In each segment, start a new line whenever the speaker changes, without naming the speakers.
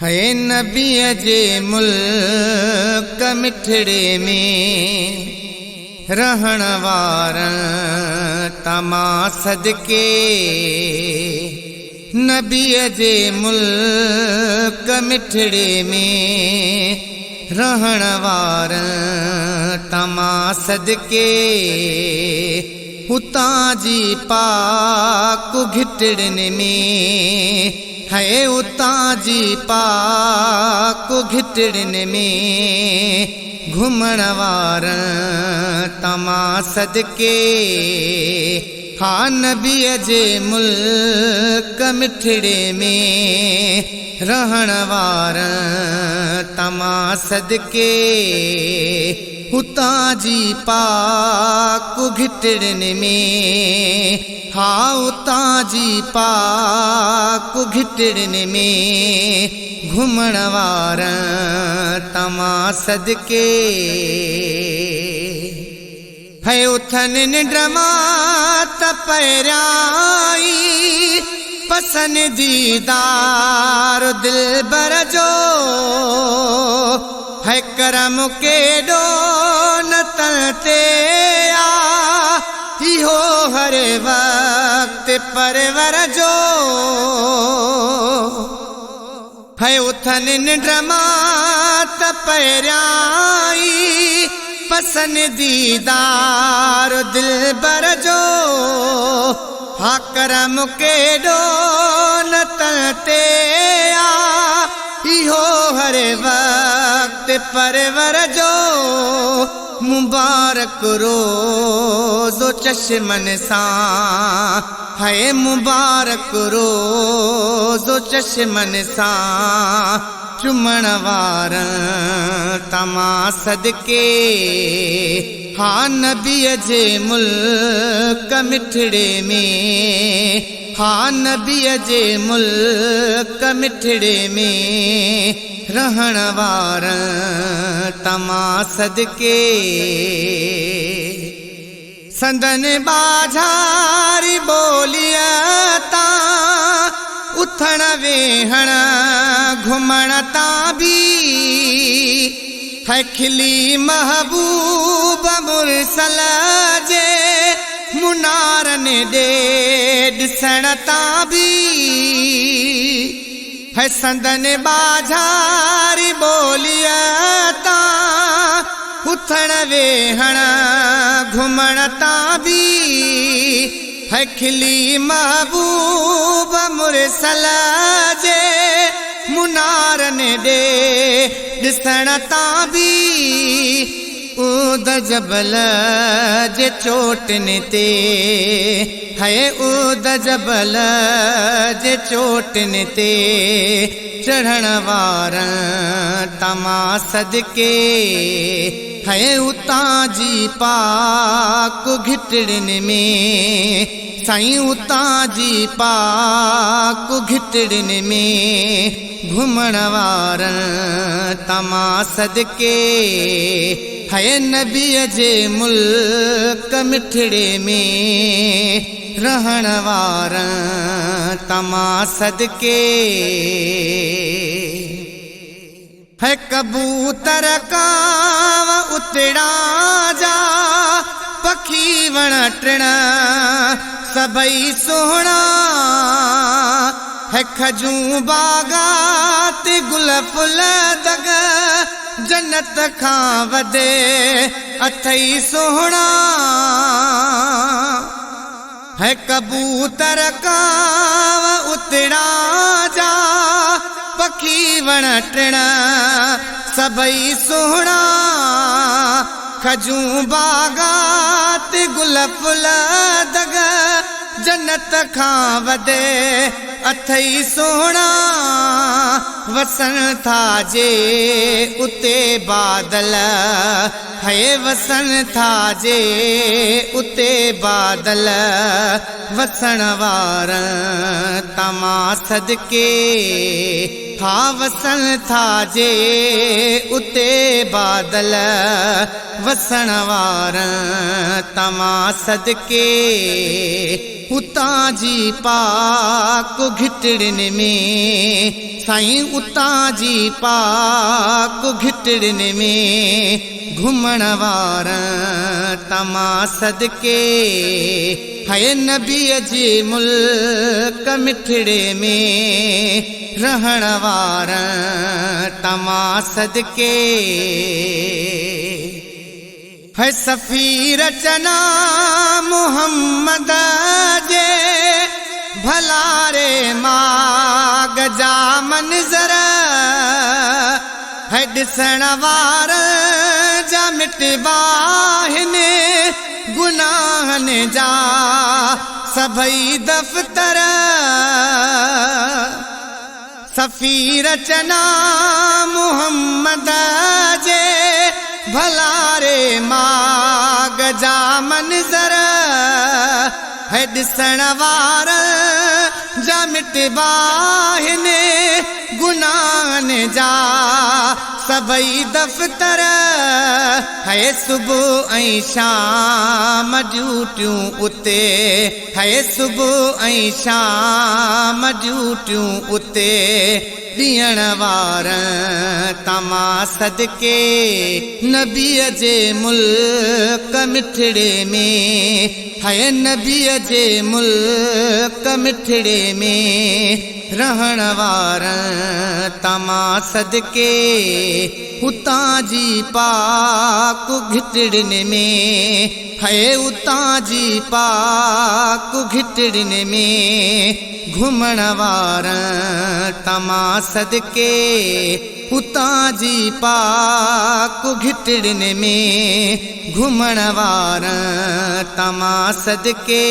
है नबीअ जे मुल्क मिठड़े में रहण वारन तमां सदके। नबीअ जे मुल्क मिठड़े में रहण वारन तमां सदके। उतां जी पाक घिटड़न में है उतां जी पाक घिटड़न में घुमण वारन तमां सदके। हा नबीअ जे मुल्क मिठड़े में रहण वारन तमां सदके। उतां जी पाक घिटड़न में हा उतां जी पाक घिटड़न में घुमण वारन तमां सदके। है उथन निंड मां त पहिरियाई पसन दीदार दिलबर जो। है करम केॾो न ते आ इहो हर वक्त परवर जो। है उथन निंड मां त पहिरियाई पसन दीदार दिलबर जो। हा करम केॾो न ते आ इहो हर वक्त परवर जो। मुबारक रोज़ो चश्मन सां है मुबारक रोज़ो चश्मन सां चुमण वारन तमां सदके। हा नबीअ जे मुल्क मिठड़े में हा नबीअ जे मुल्क मिठड़े में रहण वारन तमां सदके। संदन बाझारी बोलिया तां उथण वेहण घुमण तां भी है खिली महबूब मुरसल जे मुनारन दे ॾिसण तां भी है संदन बाझारी बोलिया तां उथण वेहण घुमण तां भी है खिली महबूब मुरसल जे मुनारन दे ॾिसण तां भी। उद जबल जे चोटन ते है उद जबल जे चोटन ते चढ़ण वारन तमां सदके। है उतां जी पाक घिटड़न में साईं उतां जी पाक घिटड़न में घुमण वारन तमां सदके। है नबीअ जे मुल्क मिठड़े में रहण वारन तमां सदके। है कबूतर कांव उतड़ा जा पखी वण टिण सभई सोहणा। है खजूं बागात गुल फुल दग जन्नत खां वधे अथई सोहणा। है कबूतर कांव उतड़ा जा पखी वण टिण सभई सोहणा। खजूं बागात गुल फुल दग जन्नत खां वधे अथई सोहणा। वसन था जे उते बादल है वसन था जे उते बादल वसण वारन तमां सदके। हा वसन था जे उते बादल वसण वारन तमां सदके। उतां जी पाक घिटड़न में साईं उतां जी पाक घिटड़िन में घुमण वारा तमां सदके है नबीअ जे मुल्क मिठड़े में रहण वारा तमां सदके है सफ़ीर चना मुहम्मद जे भलारे माग जा मंज़र है ॾिसण वारा जा मिटबा हिन गुनाहन जा सभई दफ़्तर सफ़ीर चना मुहम्मद जे भलारे माग जा मंज़र है ॾिसण वारा जा मिटबा हिन गुनाहन जा सभई दफ़्तर है सुबुह ऐं शाम ड्यूटियूं उते है सुबुह ऐं शाम ड्यूटियूं उते ॾियण वारा तमां सदके नबीअ जे मुल्क मिठड़े में है नबीअ जे मुल्क मिठड़े में रहण वारा तमां सदके उतां जी पाक घिटड़िन में है उतां जी पाक घिटड़िन में घुमण वारा तमां सदके उतां जी पाक घिटड़िन में घुमण वारा तमां सदके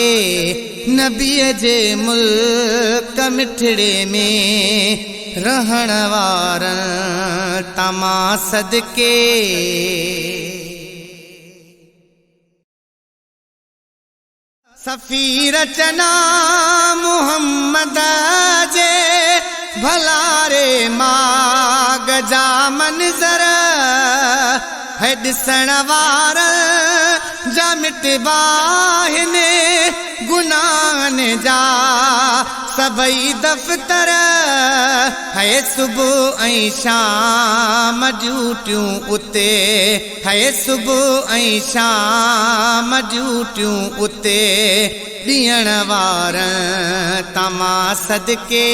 नबीअ जे मुल्क मिठड़े में रहण वारा तमां सदके सफ़ीर चना मुहम्मद जे भलारे माग जा मंज़र है ॾिसण वारा जा मिटबा हिन गुनाहन जा सभई दफ़्तर है सुबुह ऐं शाम ड्यूटियूं उते है सुबुह ऐं शाम ड्यूटियूं उते ॾियण वारा तमां सदके